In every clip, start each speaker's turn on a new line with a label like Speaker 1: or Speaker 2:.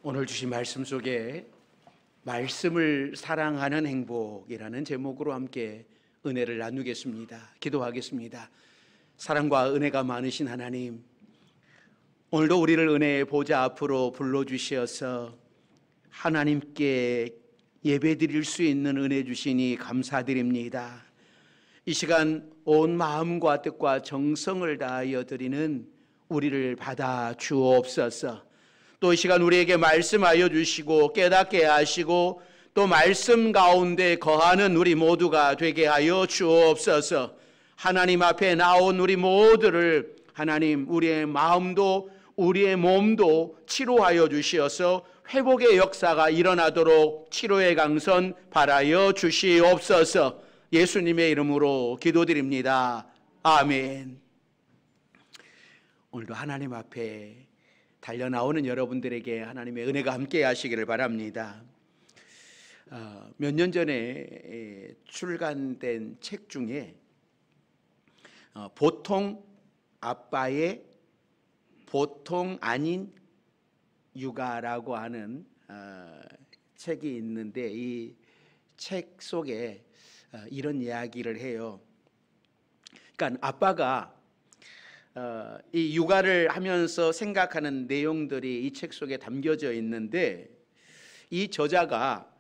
Speaker 1: 오늘 주신 말씀 속에 말씀을 사랑하는 행복이라는 제목으로 함께 은혜를 나누겠습니다. 기도하겠습니다. 사랑과 은혜가 많으신 하나님, 오늘도 우리를 은혜의 보좌 앞으로 불러주시어서 하나님께 예배드릴 수 있는 은혜 주시니 감사드립니다. 이 시간 온 마음과 뜻과 정성을 다하여 드리는 우리를 받아 주옵소서. 또 이 시간 우리에게 말씀하여 주시고 깨닫게 하시고 또 말씀 가운데 거하는 우리 모두가 되게 하여 주옵소서. 하나님 앞에 나온 우리 모두를 하나님 우리의 마음도 우리의 몸도 치료하여 주시어서 회복의 역사가 일어나도록 치료의 강선 바라여 주시옵소서. 예수님의 이름으로 기도드립니다. 아멘. 오늘도 하나님 앞에 달려나오는 여러분들에게 하나님의 은혜가 함께 하시기를 바랍니다. 몇 년 전에 출간된 책 중에 보통 아빠의 보통 아닌 육아라고 하는 책이 있는데 이 책 속에 이런 이야기를 해요. 그러니까 아빠가 이 육아를 하면서 생각하는 내용들이 이 책 속에 담겨져 있는데 이 저자가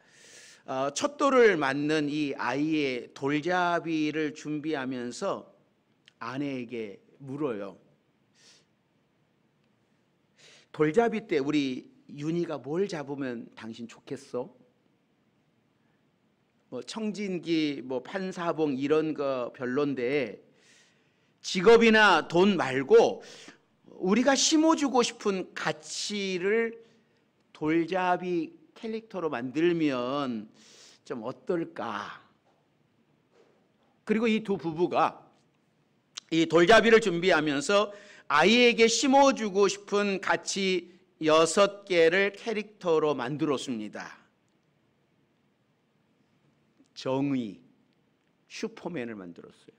Speaker 1: 첫 돌을 맞는 이 아이의 돌잡이를 준비하면서 아내에게 물어요. 돌잡이 때 우리 윤희가 뭘 잡으면 당신 좋겠어? 뭐 청진기, 뭐 판사봉 이런 거 별론데 직업이나 돈 말고 우리가 심어주고 싶은 가치를 돌잡이 캐릭터로 만들면 좀 어떨까? 그리고 이 두 부부가 이 돌잡이를 준비하면서 아이에게 심어주고 싶은 가치 6개를 캐릭터로 만들었습니다. 정의, 슈퍼맨을 만들었어요.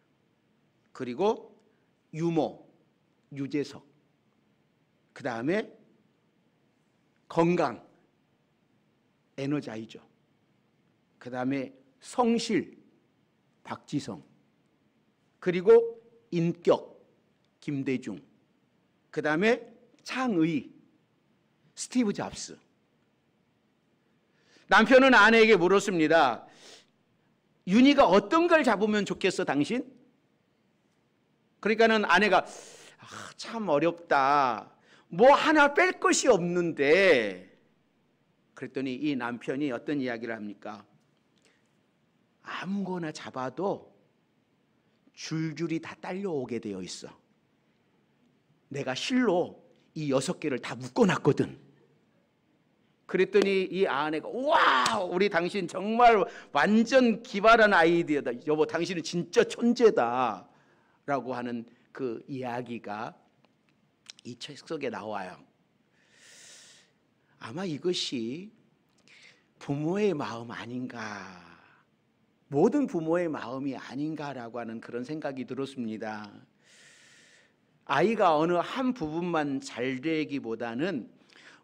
Speaker 1: 그리고 유머, 유재석. 그 다음에 건강, 에너자이저. 그 다음에 성실, 박지성. 그리고 인격, 김대중. 그 다음에 창의, 스티브 잡스. 남편은 아내에게 물었습니다. 윤희가 어떤 걸 잡으면 좋겠어 당신? 그러니까는 아내가 참 어렵다. 뭐 하나 뺄 것이 없는데. 그랬더니 이 남편이 어떤 이야기를 합니까? 아무거나 잡아도 줄줄이 다 딸려오게 되어 있어. 내가 실로 이 6개를 다 묶어놨거든. 그랬더니 이 아내가 와, 우리 당신 정말 완전 기발한 아이디어다. 여보, 당신은 진짜 천재다. 라고 하는 그 이야기가 이 책 속에 나와요. 아마 이것이 부모의 마음 아닌가, 모든 부모의 마음이 아닌가라고 하는 그런 생각이 들었습니다. 아이가 어느 한 부분만 잘 되기보다는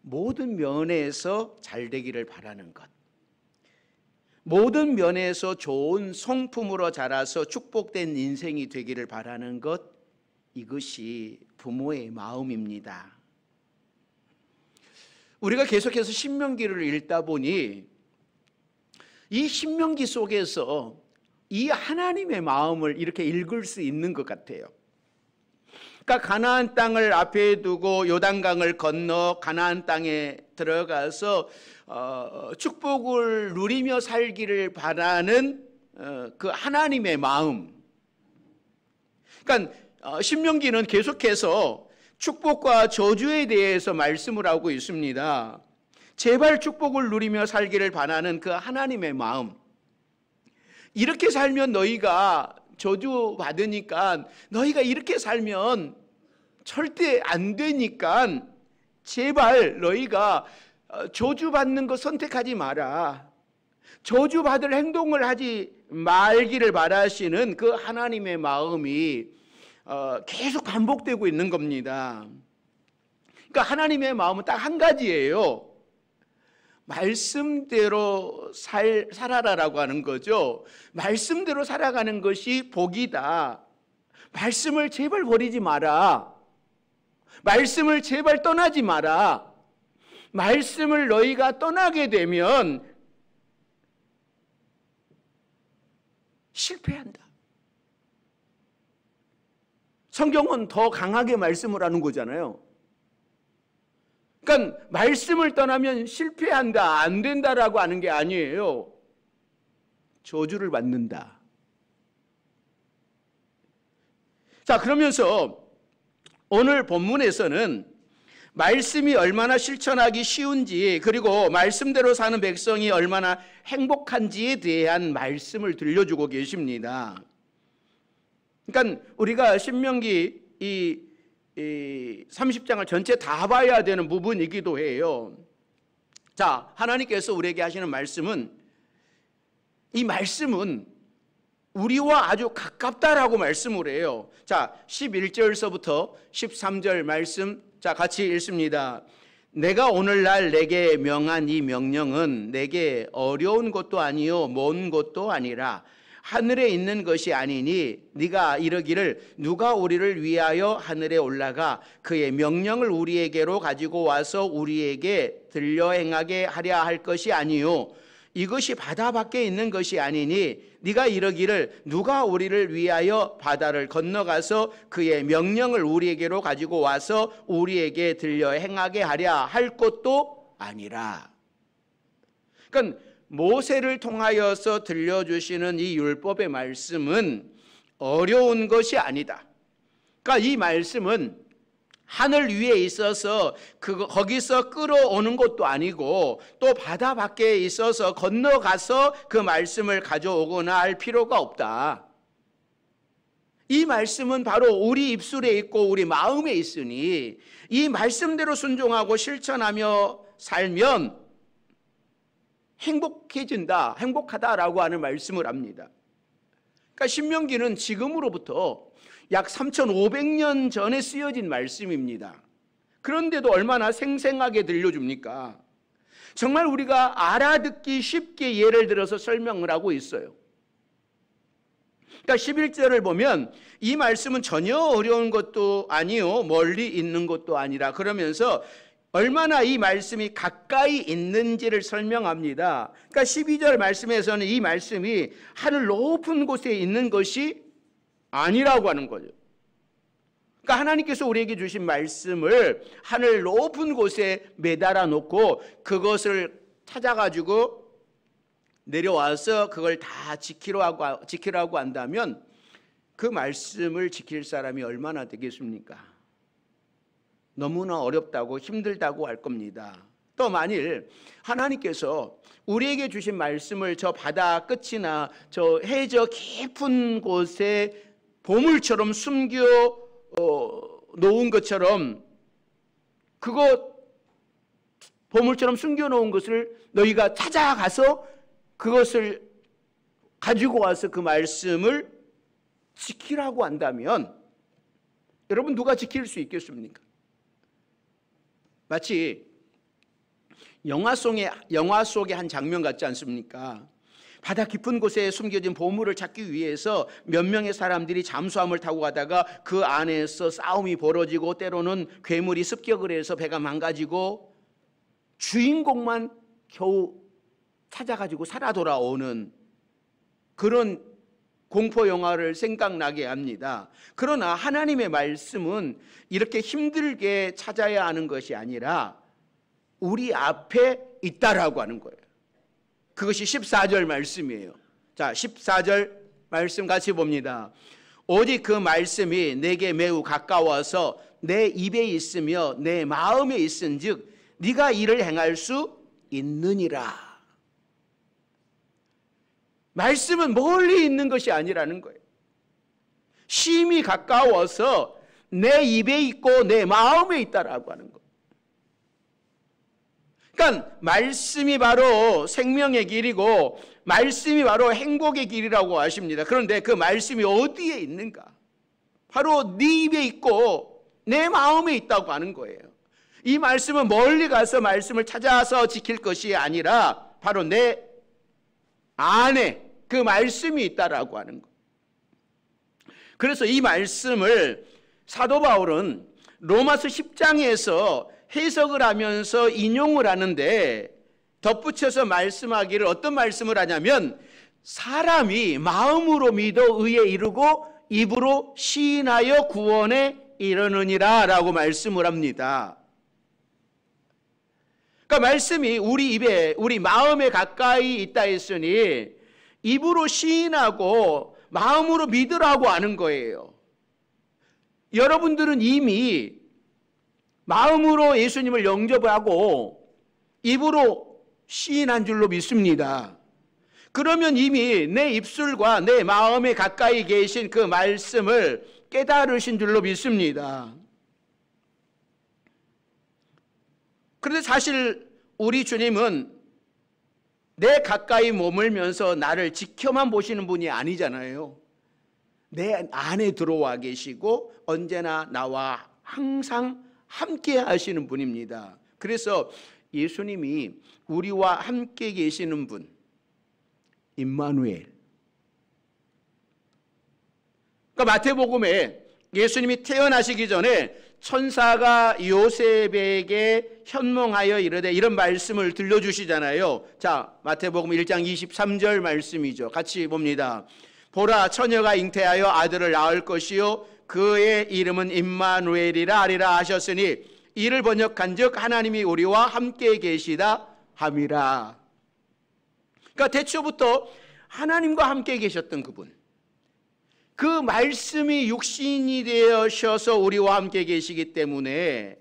Speaker 1: 모든 면에서 잘 되기를 바라는 것, 모든 면에서 좋은 성품으로 자라서 축복된 인생이 되기를 바라는 것, 이것이 부모의 마음입니다. 우리가 계속해서 신명기를 읽다 보니 이 신명기 속에서 이 하나님의 마음을 이렇게 읽을 수 있는 것 같아요. 그러니까 가나안 땅을 앞에 두고 요단강을 건너 가나안 땅에 들어가서 축복을 누리며 살기를 바라는 그 하나님의 마음. 그러니까 신명기는 계속해서 축복과 저주에 대해서 말씀을 하고 있습니다. 제발 축복을 누리며 살기를 바라는 그 하나님의 마음. 이렇게 살면 너희가 저주 받으니까, 너희가 이렇게 살면 절대 안 되니까 제발 너희가 저주 받는 거 선택하지 마라. 저주 받을 행동을 하지 말기를 바라시는 그 하나님의 마음이 계속 반복되고 있는 겁니다. 그러니까 하나님의 마음은 딱 한 가지예요. 말씀대로 살아라라고 하는 거죠. 말씀대로 살아가는 것이 복이다. 말씀을 제발 버리지 마라. 말씀을 제발 떠나지 마라. 말씀을 너희가 떠나게 되면 실패한다. 성경은 더 강하게 말씀을 하는 거잖아요. 그러니까 말씀을 떠나면 실패한다, 안 된다라고 하는 게 아니에요. 저주를 받는다. 자, 그러면서 오늘 본문에서는 말씀이 얼마나 실천하기 쉬운지, 그리고 말씀대로 사는 백성이 얼마나 행복한지에 대한 말씀을 들려주고 계십니다. 그러니까 우리가 신명기 이 30장을 전체 다 봐야 되는 부분이기도 해요. 자, 하나님께서 우리에게 하시는 말씀은, 이 말씀은 우리와 아주 가깝다라고 말씀을 해요. 자, 11절서부터 13절 말씀, 자, 같이 읽습니다. 내가 오늘날 내게 명한 이 명령은 내게 어려운 것도 아니요 먼 것도 아니라 하늘에 있는 것이 아니니 네가 이르기를 누가 우리를 위하여 하늘에 올라가 그의 명령을 우리에게로 가지고 와서 우리에게 들려 행하게 하려 할 것이 아니요 이것이 바다 밖에 있는 것이 아니니 네가 이르기를 누가 우리를 위하여 바다를 건너가서 그의 명령을 우리에게로 가지고 와서 우리에게 들려 행하게 하려 할 것도 아니라. 그러니까 모세를 통하여서 들려주시는 이 율법의 말씀은 어려운 것이 아니다. 그러니까 이 말씀은 하늘 위에 있어서 거기서 끌어오는 것도 아니고 또 바다 밖에 있어서 건너가서 그 말씀을 가져오거나 할 필요가 없다. 이 말씀은 바로 우리 입술에 있고 우리 마음에 있으니 이 말씀대로 순종하고 실천하며 살면 행복해진다, 행복하다라고 하는 말씀을 합니다. 그러니까 신명기는 지금으로부터 약 3,500년 전에 쓰여진 말씀입니다. 그런데도 얼마나 생생하게 들려줍니까? 정말 우리가 알아듣기 쉽게 예를 들어서 설명을 하고 있어요. 그러니까 11절을 보면 이 말씀은 전혀 어려운 것도 아니요 멀리 있는 것도 아니라 그러면서 얼마나 이 말씀이 가까이 있는지를 설명합니다. 그러니까 12절 말씀에서는 이 말씀이 하늘 높은 곳에 있는 것이 아니라고 하는 거죠. 그러니까 하나님께서 우리에게 주신 말씀을 하늘 높은 곳에 매달아 놓고 그것을 찾아가지고 내려와서 그걸 다 지키라고 한다면 그 말씀을 지킬 사람이 얼마나 되겠습니까? 너무나 어렵다고 힘들다고 할 겁니다. 또 만일 하나님께서 우리에게 주신 말씀을 저 바다 끝이나 저 해저 깊은 곳에 보물처럼 숨겨 놓은 것처럼 보물처럼 숨겨 놓은 것을 너희가 찾아가서 그것을 가지고 와서 그 말씀을 지키라고 한다면 여러분 누가 지킬 수 있겠습니까? 마치 영화 속의 한 장면 같지 않습니까? 바다 깊은 곳에 숨겨진 보물을 찾기 위해서 몇 명의 사람들이 잠수함을 타고 가다가 그 안에서 싸움이 벌어지고 때로는 괴물이 습격을 해서 배가 망가지고 주인공만 겨우 찾아가지고 살아 돌아오는 그런 공포 영화를 생각나게 합니다. 그러나 하나님의 말씀은 이렇게 힘들게 찾아야 하는 것이 아니라 우리 앞에 있다라고 하는 거예요. 그것이 14절 말씀이에요. 자, 14절 말씀 같이 봅니다. 오직 그 말씀이 내게 매우 가까워서 내 입에 있으며 내 마음에 있은즉 네가 이를 행할 수 있느니라. 말씀은 멀리 있는 것이 아니라는 거예요. 심히 가까워서 내 입에 있고 내 마음에 있다라고 하는 거예요. 그러니까 말씀이 바로 생명의 길이고 말씀이 바로 행복의 길이라고 하십니다. 그런데 그 말씀이 어디에 있는가? 바로 네 입에 있고 내 마음에 있다고 하는 거예요. 이 말씀은 멀리 가서 말씀을 찾아서 지킬 것이 아니라 바로 내 안에 그 말씀이 있다라고 하는 것. 그래서 이 말씀을 사도 바울은 로마서 10장에서 해석을 하면서 인용을 하는데 덧붙여서 말씀하기를 어떤 말씀을 하냐면 사람이 마음으로 믿어 의에 이르고 입으로 시인하여 구원에 이르느니라 라고 말씀을 합니다. 그러니까 말씀이 우리 입에 우리 마음에 가까이 있다 했으니 입으로 시인하고 마음으로 믿으라고 하는 거예요. 여러분들은 이미 마음으로 예수님을 영접하고 입으로 시인한 줄로 믿습니다. 그러면 이미 내 입술과 내 마음에 가까이 계신 그 말씀을 깨달으신 줄로 믿습니다. 그런데 사실 우리 주님은 내 가까이 머물면서 나를 지켜만 보시는 분이 아니잖아요. 내 안에 들어와 계시고 언제나 나와 항상 함께 하시는 분입니다. 그래서 예수님이 우리와 함께 계시는 분, 임마누엘. 그러니까 마태복음에 예수님이 태어나시기 전에 천사가 요셉에게 현몽하여 이르되 이런 말씀을 들려주시잖아요. 자, 마태복음 1장 23절 말씀이죠. 같이 봅니다. 보라, 처녀가 잉태하여 아들을 낳을 것이요 그의 이름은 임마누엘이라 하리라 하셨으니 이를 번역한즉 하나님이 우리와 함께 계시다 함이라. 그러니까 대초부터 하나님과 함께 계셨던 그분, 그 말씀이 육신이 되어셔서 우리와 함께 계시기 때문에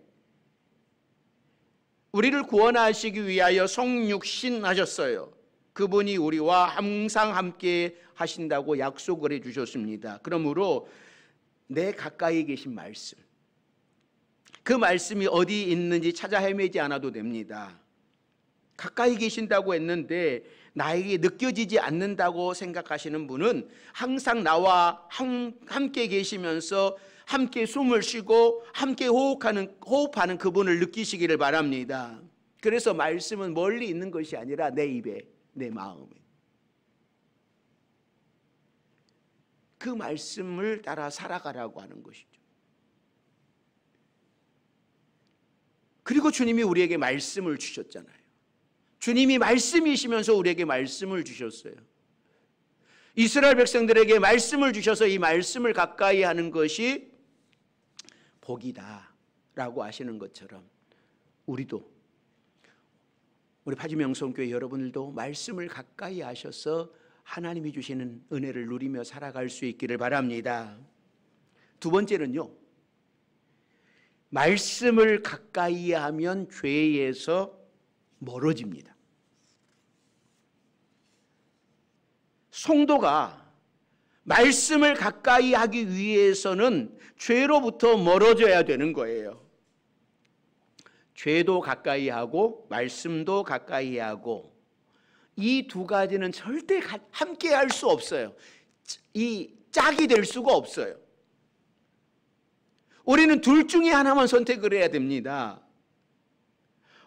Speaker 1: 우리를 구원하시기 위하여 성육신하셨어요. 그분이 우리와 항상 함께 하신다고 약속을 해주셨습니다. 그러므로 내 가까이 계신 말씀, 그 말씀이 어디 있는지 찾아 헤매지 않아도 됩니다. 가까이 계신다고 했는데 나에게 느껴지지 않는다고 생각하시는 분은 항상 나와 함께 계시면서 함께 숨을 쉬고 함께 호흡하는 그분을 느끼시기를 바랍니다. 그래서 말씀은 멀리 있는 것이 아니라 내 입에, 내 마음에. 그 말씀을 따라 살아가라고 하는 것이죠. 그리고 주님이 우리에게 말씀을 주셨잖아요. 주님이 말씀이시면서 우리에게 말씀을 주셨어요. 이스라엘 백성들에게 말씀을 주셔서 이 말씀을 가까이 하는 것이 복이다 라고 하시는 것처럼 우리도, 우리 파주명성교회 여러분들도 말씀을 가까이 하셔서 하나님이 주시는 은혜를 누리며 살아갈 수 있기를 바랍니다. 두 번째는요, 말씀을 가까이 하면 죄에서 멀어집니다. 성도가 말씀을 가까이 하기 위해서는 죄로부터 멀어져야 되는 거예요. 죄도 가까이 하고 말씀도 가까이 하고 이 두 가지는 절대 함께 할 수 없어요. 이 짝이 될 수가 없어요. 우리는 둘 중에 하나만 선택을 해야 됩니다.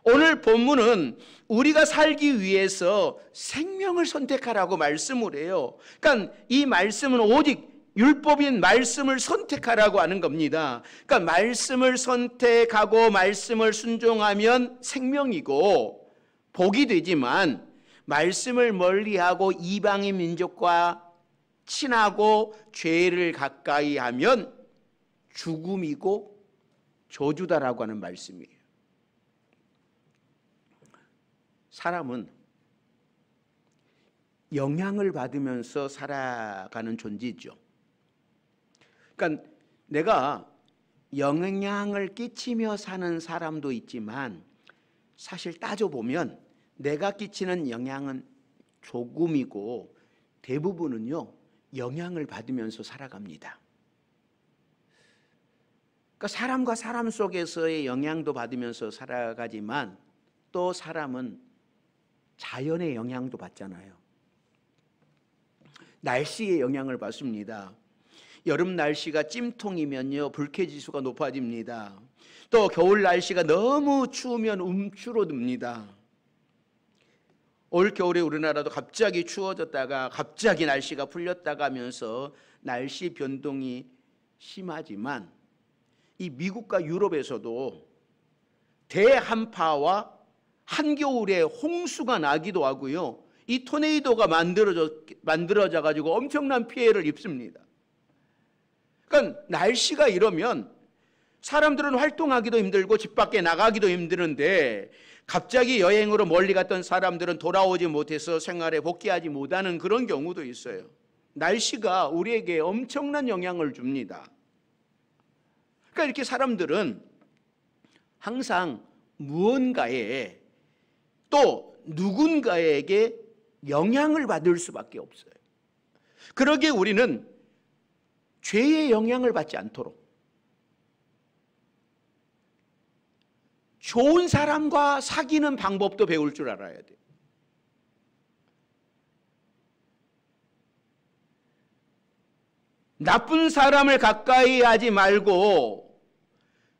Speaker 1: 오늘 본문은 우리가 살기 위해서 생명을 선택하라고 말씀을 해요. 그러니까 이 말씀은 오직 율법인 말씀을 선택하라고 하는 겁니다. 그러니까 말씀을 선택하고 말씀을 순종하면 생명이고 복이 되지만 말씀을 멀리하고 이방인 민족과 친하고 죄를 가까이 하면 죽음이고 저주다라고 하는 말씀이에요. 사람은 영향을 받으면서 살아가는 존재죠. 그러니까 내가 영향을 끼치며 사는 사람도 있지만 사실 따져보면 내가 끼치는 영향은 조금이고 대부분은요 영향을 받으면서 살아갑니다. 그러니까 사람과 사람 속에서의 영향도 받으면서 살아가지만 또 사람은 자연의 영향도 받잖아요. 날씨의 영향을 받습니다. 여름 날씨가 찜통이면요 불쾌지수가 높아집니다. 또 겨울 날씨가 너무 추우면 움츠러듭니다. 올 겨울에 우리나라도 갑자기 추워졌다가 갑자기 날씨가 풀렸다가 하면서 날씨 변동이 심하지만 이 미국과 유럽에서도 대한파와 한겨울에 홍수가 나기도 하고요. 이 토네이도가 만들어져 가지고 엄청난 피해를 입습니다. 그러니까 날씨가 이러면 사람들은 활동하기도 힘들고 집 밖에 나가기도 힘드는데 갑자기 여행으로 멀리 갔던 사람들은 돌아오지 못해서 생활에 복귀하지 못하는 그런 경우도 있어요. 날씨가 우리에게 엄청난 영향을 줍니다. 그러니까 이렇게 사람들은 항상 무언가에 또 누군가에게 영향을 받을 수밖에 없어요. 그러기에 우리는 죄의 영향을 받지 않도록 좋은 사람과 사귀는 방법도 배울 줄 알아야 돼요. 나쁜 사람을 가까이 하지 말고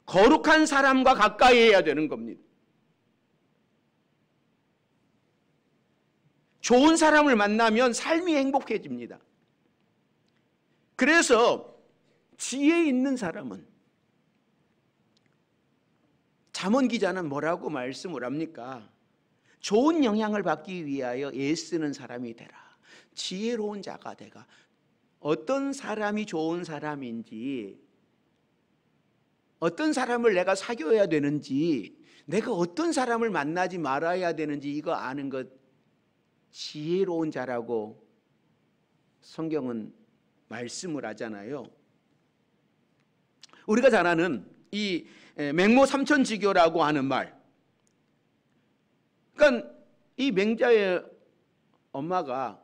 Speaker 1: 거룩한 사람과 가까이 해야 되는 겁니다. 좋은 사람을 만나면 삶이 행복해집니다. 그래서 지혜 있는 사람은, 잠언 기자는 뭐라고 말씀을 합니까? 좋은 영향을 받기 위하여 애쓰는 사람이 되라. 지혜로운 자가 되가. 어떤 사람이 좋은 사람인지, 어떤 사람을 내가 사귀어야 되는지, 내가 어떤 사람을 만나지 말아야 되는지 이거 아는 것 지혜로운 자라고 성경은 말씀을 하잖아요. 우리가 잘 아는 이 맹모 삼천지교라고 하는 말. 그러니까 이 맹자의 엄마가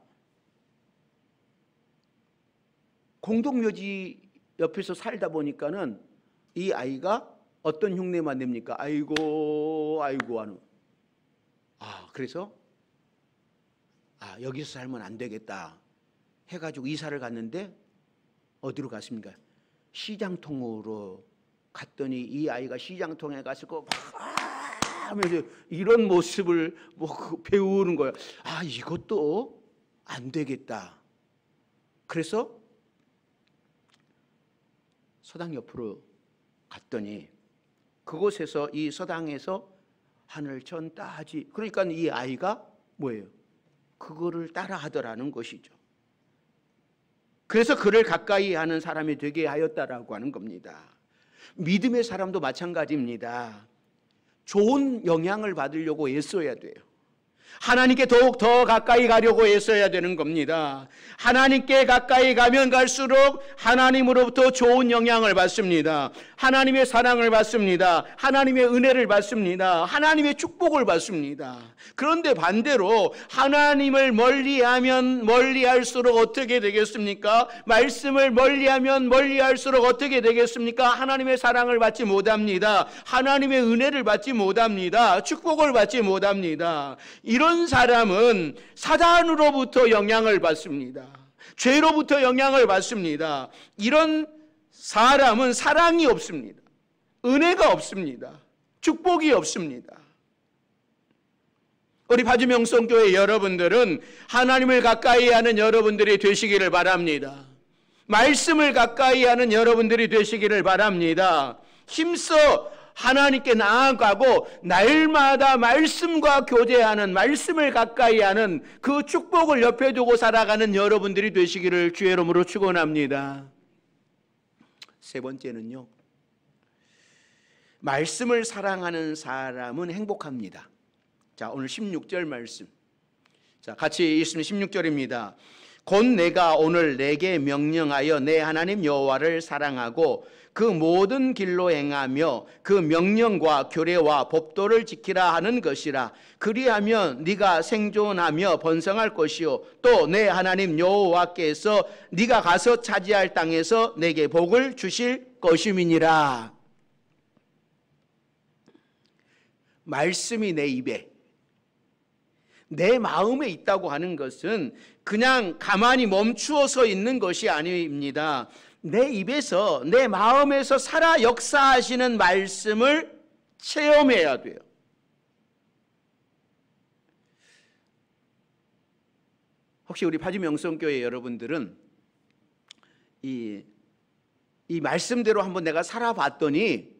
Speaker 1: 공동묘지 옆에서 살다 보니까는 이 아이가 어떤 흉내만 냅니까? 아이고 아이고 하는. 그래서 여기서 살면 안 되겠다 해가지고 이사를 갔는데 어디로 갔습니까? 시장통으로 갔더니 이 아이가 시장통에 가서 하면서 이런 모습을 배우는 거예요. 이것도 안 되겠다. 그래서 서당 옆으로 갔더니 그곳에서 이 서당에서 하늘천 따지, 그러니까 이 아이가 뭐예요? 그거를 따라 하더라는 것이죠. 그래서 그를 가까이 하는 사람이 되게 하였다라고 하는 겁니다. 믿음의 사람도 마찬가지입니다. 좋은 영향을 받으려고 애써야 돼요. 하나님께 더욱 더 가까이 가려고 애써야 되는 겁니다. 하나님께 가까이 가면 갈수록 하나님으로부터 좋은 영향을 받습니다. 하나님의 사랑을 받습니다. 하나님의 은혜를 받습니다. 하나님의 축복을 받습니다. 그런데 반대로 하나님을 멀리하면 멀리할수록 어떻게 되겠습니까? 말씀을 멀리하면 멀리할수록 어떻게 되겠습니까? 하나님의 사랑을 받지 못합니다. 하나님의 은혜를 받지 못합니다. 축복을 받지 못합니다. 이런 사람은 사단으로부터 영향을 받습니다. 죄로부터 영향을 받습니다. 이런 사람은 사랑이 없습니다. 은혜가 없습니다. 축복이 없습니다. 우리 파주명성교회 여러분들은 하나님을 가까이 하는 여러분들이 되시기를 바랍니다. 말씀을 가까이 하는 여러분들이 되시기를 바랍니다. 힘써 하나님께 나아가고 날마다 말씀과 교제하는, 말씀을 가까이 하는 그 축복을 옆에 두고 살아가는 여러분들이 되시기를 주의 이름으로 축원합니다. 세 번째는요, 말씀을 사랑하는 사람은 행복합니다. 자, 오늘 16절 말씀. 자, 같이 읽으면 16절입니다. 곧 내가 오늘 내게 명령하여 내 하나님 여호와를 사랑하고 그 모든 길로 행하며 그 명령과 규례와 법도를 지키라 하는 것이라. 그리하면 네가 생존하며 번성할 것이요 또 내 하나님 여호와께서 네가 가서 차지할 땅에서 내게 복을 주실 것임이니라. 말씀이 내 입에, 내 마음에 있다고 하는 것은 그냥 가만히 멈추어서 있는 것이 아닙니다. 내 입에서, 내 마음에서 살아 역사하시는 말씀을 체험해야 돼요. 혹시 우리 파주명성교회 여러분들은 이 말씀대로 한번 내가 살아봤더니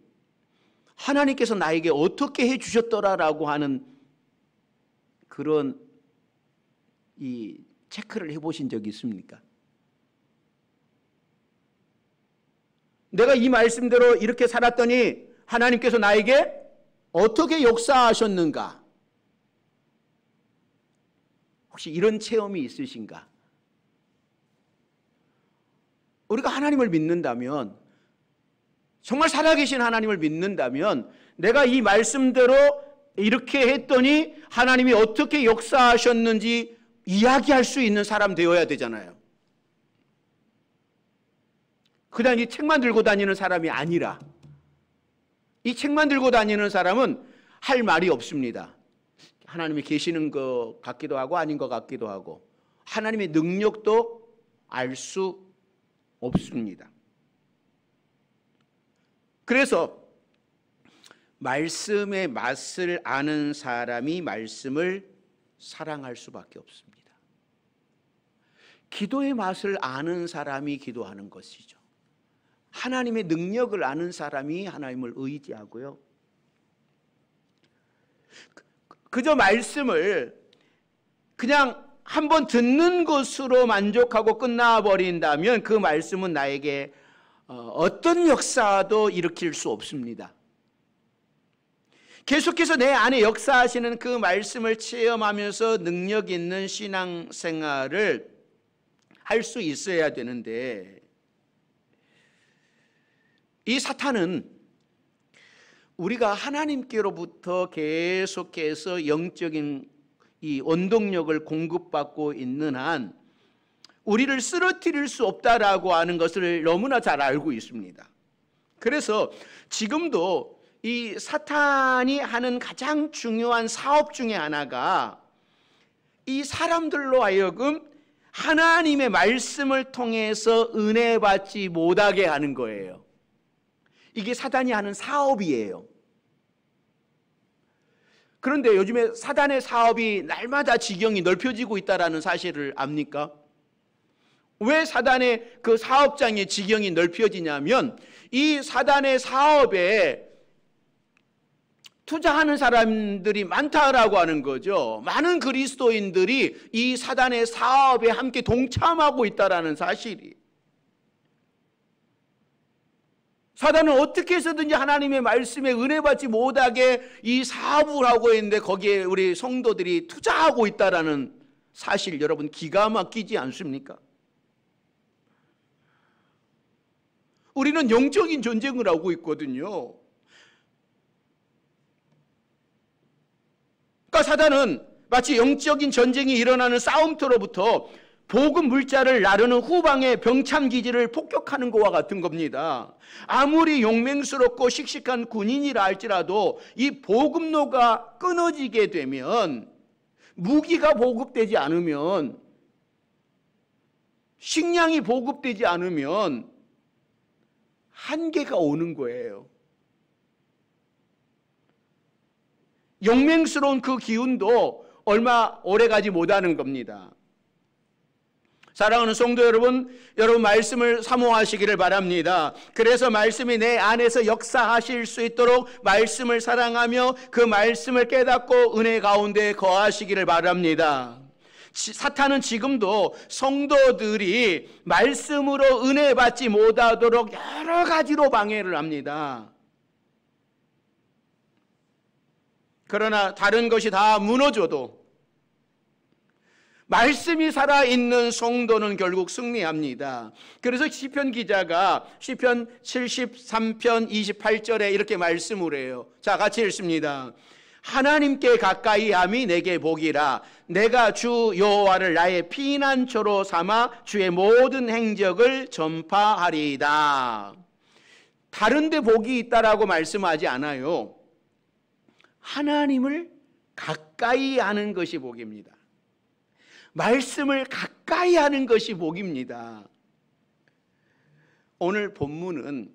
Speaker 1: 하나님께서 나에게 어떻게 해주셨더라라고 하는 그런 이 체크를 해보신 적이 있습니까? 내가 이 말씀대로 이렇게 살았더니 하나님께서 나에게 어떻게 역사하셨는가? 혹시 이런 체험이 있으신가? 우리가 하나님을 믿는다면, 정말 살아계신 하나님을 믿는다면 내가 이 말씀대로 이렇게 했더니 하나님이 어떻게 역사하셨는지 이야기할 수 있는 사람 되어야 되잖아요. 그냥 이 책만 들고 다니는 사람이 아니라, 이 책만 들고 다니는 사람은 할 말이 없습니다. 하나님이 계시는 것 같기도 하고 아닌 것 같기도 하고 하나님의 능력도 알 수 없습니다. 그래서 말씀의 맛을 아는 사람이 말씀을 사랑할 수밖에 없습니다. 기도의 맛을 아는 사람이 기도하는 것이죠. 하나님의 능력을 아는 사람이 하나님을 의지하고요. 그저 말씀을 그냥 한번 듣는 것으로 만족하고 끝나버린다면 그 말씀은 나에게 어떤 역사도 일으킬 수 없습니다. 계속해서 내 안에 역사하시는 그 말씀을 체험하면서 능력 있는 신앙생활을 할 수 있어야 되는데, 이 사탄은 우리가 하나님께로부터 계속해서 영적인 이 원동력을 공급받고 있는 한 우리를 쓰러뜨릴 수 없다라고 하는 것을 너무나 잘 알고 있습니다. 그래서 지금도 이 사탄이 하는 가장 중요한 사업 중에 하나가 이 사람들로 하여금 하나님의 말씀을 통해서 은혜 받지 못하게 하는 거예요. 이게 사단이 하는 사업이에요. 그런데 요즘에 사단의 사업이 날마다 지경이 넓혀지고 있다는 사실을 압니까? 왜 사단의 그 사업장의 지경이 넓혀지냐면 이 사단의 사업에 투자하는 사람들이 많다라고 하는 거죠. 많은 그리스도인들이 이 사단의 사업에 함께 동참하고 있다는 사실이. 사단은 어떻게 해서든지 하나님의 말씀에 은혜 받지 못하게 이 사업을 하고 있는데 거기에 우리 성도들이 투자하고 있다는 사실, 여러분 기가 막히지 않습니까? 우리는 영적인 전쟁을 하고 있거든요. 그러니까 사단은 마치 영적인 전쟁이 일어나는 싸움터로부터 복음 물자를 나르는 후방의 병참기지를 폭격하는 것과 같은 겁니다. 아무리 용맹스럽고 씩씩한 군인이라 할지라도 이 복음로가 끊어지게 되면, 무기가 보급되지 않으면, 식량이 보급되지 않으면 한계가 오는 거예요. 용맹스러운 그 기운도 얼마 오래가지 못하는 겁니다. 사랑하는 성도 여러분, 여러분 말씀을 사모하시기를 바랍니다. 그래서 말씀이 내 안에서 역사하실 수 있도록 말씀을 사랑하며 그 말씀을 깨닫고 은혜 가운데 거하시기를 바랍니다. 사탄은 지금도 성도들이 말씀으로 은혜 받지 못하도록 여러 가지로 방해를 합니다. 그러나 다른 것이 다 무너져도 말씀이 살아있는 성도는 결국 승리합니다. 그래서 시편 기자가 시편 73편 28절에 이렇게 말씀을 해요. 자, 같이 읽습니다. 하나님께 가까이 함이 내게 복이라. 내가 주 여호와를 나의 피난처로 삼아 주의 모든 행적을 전파하리이다. 다른 데 복이 있다라고 말씀하지 않아요. 하나님을 가까이 하는 것이 복입니다. 말씀을 가까이 하는 것이 복입니다. 오늘 본문은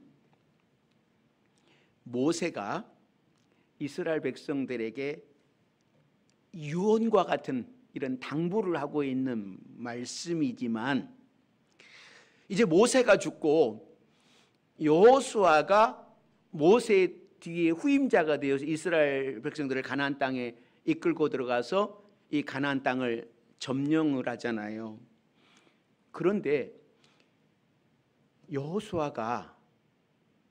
Speaker 1: 모세가 이스라엘 백성들에게 유언과 같은 이런 당부를 하고 있는 말씀이지만, 이제 모세가 죽고 여호수아가 모세 뒤에 후임자가 되어서 이스라엘 백성들을 가나안 땅에 이끌고 들어가서 이 가나안 땅을 점령을 하잖아요. 그런데 여호수아가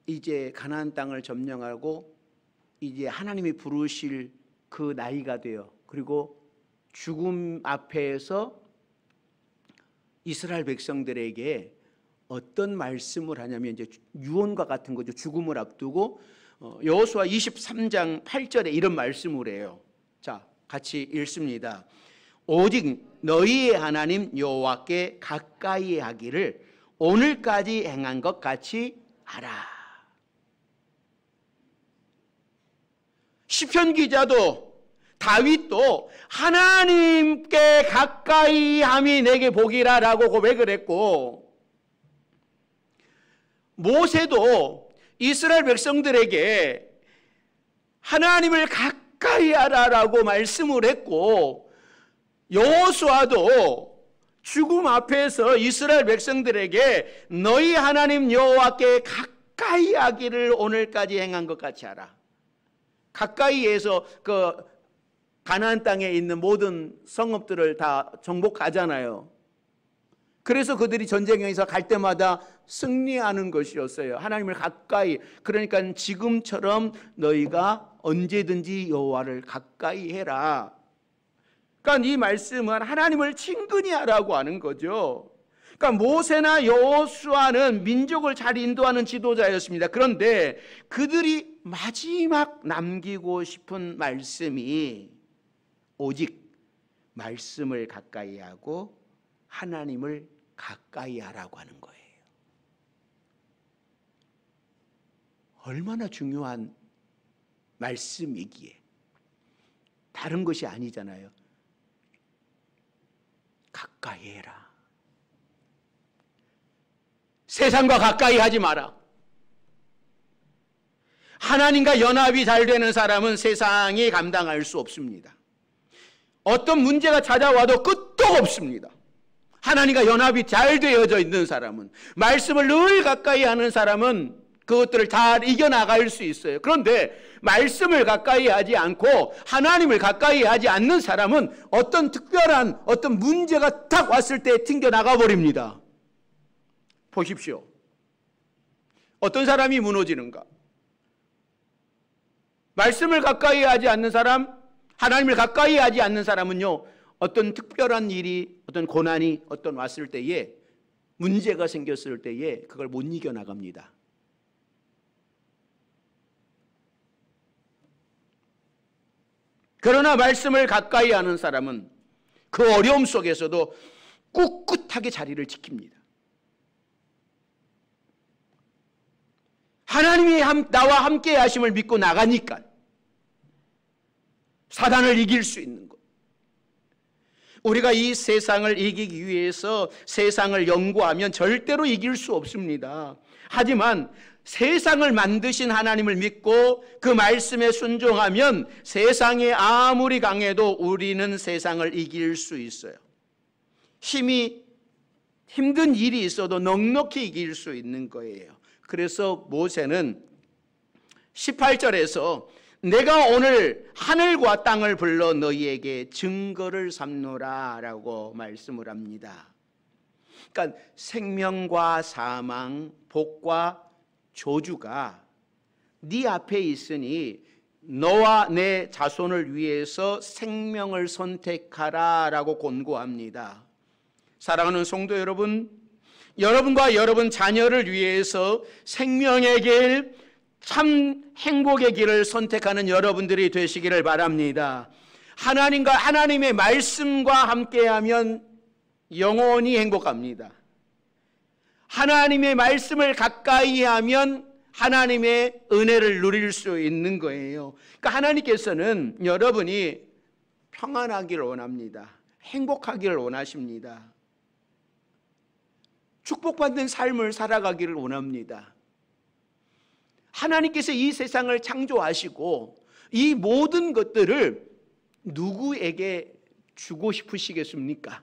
Speaker 1: 이제 가나안 땅을 점령하고 이제 하나님이 부르실 그 나이가 돼요. 그리고 죽음 앞에서 이스라엘 백성들에게 어떤 말씀을 하냐면 이제 유언과 같은 거죠. 죽음을 앞두고 여호수아 23장 8절에 이런 말씀을 해요. 자, 같이 읽습니다. 오직 너희의 하나님 여호와께 가까이 하기를 오늘까지 행한 것 같이 하라. 시편 기자도 다윗도 하나님께 가까이 함이 내게 복이라라고 고백을 했고, 모세도 이스라엘 백성들에게 하나님을 가까이 하라라고 말씀을 했고, 여호수아도 죽음 앞에서 이스라엘 백성들에게 너희 하나님 여호와께 가까이 하기를 오늘까지 행한 것 같이 하라. 가까이에서 그 가나안 땅에 있는 모든 성읍들을 다 정복하잖아요. 그래서 그들이 전쟁에서 갈 때마다 승리하는 것이었어요. 하나님을 가까이. 그러니까 지금처럼 너희가 언제든지 여호와를 가까이 해라. 그러니까 이 말씀은 하나님을 친근히 하라고 하는 거죠. 그러니까 모세나 여호수아는 민족을 잘 인도하는 지도자였습니다. 그런데 그들이 마지막 남기고 싶은 말씀이 오직 말씀을 가까이 하고 하나님을 가까이 하라고 하는 거예요. 얼마나 중요한 말씀이기에. 다른 것이 아니잖아요. 가까이 해라. 세상과 가까이 하지 마라. 하나님과 연합이 잘 되는 사람은 세상이 감당할 수 없습니다. 어떤 문제가 찾아와도 끝도 없습니다. 하나님과 연합이 잘 되어져 있는 사람은, 말씀을 늘 가까이 하는 사람은 그것들을 잘 이겨나갈 수 있어요. 그런데 말씀을 가까이 하지 않고 하나님을 가까이 하지 않는 사람은 어떤 특별한 어떤 문제가 딱 왔을 때 튕겨나가 버립니다. 보십시오. 어떤 사람이 무너지는가? 말씀을 가까이 하지 않는 사람, 하나님을 가까이 하지 않는 사람은요, 어떤 특별한 일이, 어떤 고난이 어떤 왔을 때에, 문제가 생겼을 때에 그걸 못 이겨나갑니다. 그러나 말씀을 가까이 하는 사람은 그 어려움 속에서도 꿋꿋하게 자리를 지킵니다. 하나님이 나와 함께 하심을 믿고 나가니까 사단을 이길 수 있는 것. 우리가 이 세상을 이기기 위해서 세상을 연구하면 절대로 이길 수 없습니다. 하지만 세상을 만드신 하나님을 믿고 그 말씀에 순종하면 세상이 아무리 강해도 우리는 세상을 이길 수 있어요. 힘든 일이 있어도 넉넉히 이길 수 있는 거예요. 그래서 모세는 18절에서 내가 오늘 하늘과 땅을 불러 너희에게 증거를 삼노라 라고 말씀을 합니다. 그러니까 생명과 사망, 복과 저주가 네 앞에 있으니 너와 내 자손을 위해서 생명을 선택하라 라고 권고합니다. 사랑하는 성도 여러분, 여러분과 여러분 자녀를 위해서 생명의 길, 참 행복의 길을 선택하는 여러분들이 되시기를 바랍니다. 하나님과 하나님의 말씀과 함께하면 영원히 행복합니다. 하나님의 말씀을 가까이 하면 하나님의 은혜를 누릴 수 있는 거예요. 그러니까 하나님께서는 여러분이 평안하기를 원합니다. 행복하기를 원하십니다. 축복받는 삶을 살아가기를 원합니다. 하나님께서 이 세상을 창조하시고 이 모든 것들을 누구에게 주고 싶으시겠습니까?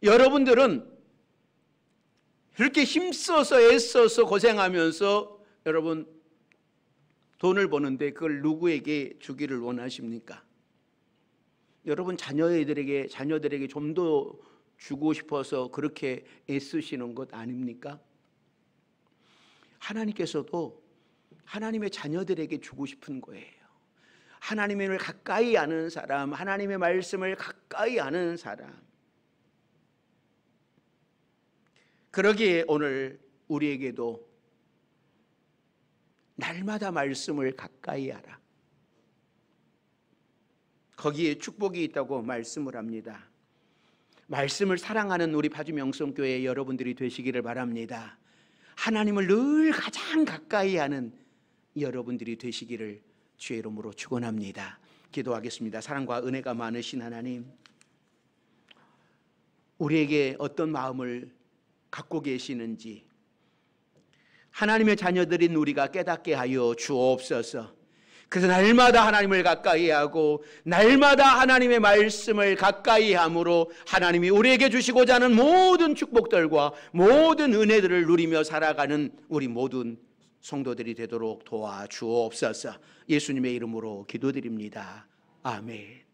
Speaker 1: 여러분들은 이렇게 힘써서 애써서 고생하면서 여러분 돈을 버는데 그걸 누구에게 주기를 원하십니까? 여러분 자녀들에게 좀 더 주고 싶어서 그렇게 애쓰시는 것 아닙니까? 하나님께서도 하나님의 자녀들에게 주고 싶은 거예요. 하나님을 가까이 아는 사람, 하나님의 말씀을 가까이 아는 사람. 그러기에 오늘 우리에게도 날마다 말씀을 가까이 하라. 거기에 축복이 있다고 말씀을 합니다. 말씀을 사랑하는 우리 파주 명성교회 여러분들이 되시기를 바랍니다. 하나님을 늘 가장 가까이 하는 여러분들이 되시기를 주의 이름으로 축원합니다. 기도하겠습니다. 사랑과 은혜가 많으신 하나님, 우리에게 어떤 마음을 갖고 계시는지 하나님의 자녀들인 우리가 깨닫게 하여 주옵소서. 그래서 날마다 하나님을 가까이 하고 날마다 하나님의 말씀을 가까이 함으로 하나님이 우리에게 주시고자 하는 모든 축복들과 모든 은혜들을 누리며 살아가는 우리 모든 성도들이 되도록 도와주옵소서. 예수님의 이름으로 기도드립니다. 아멘.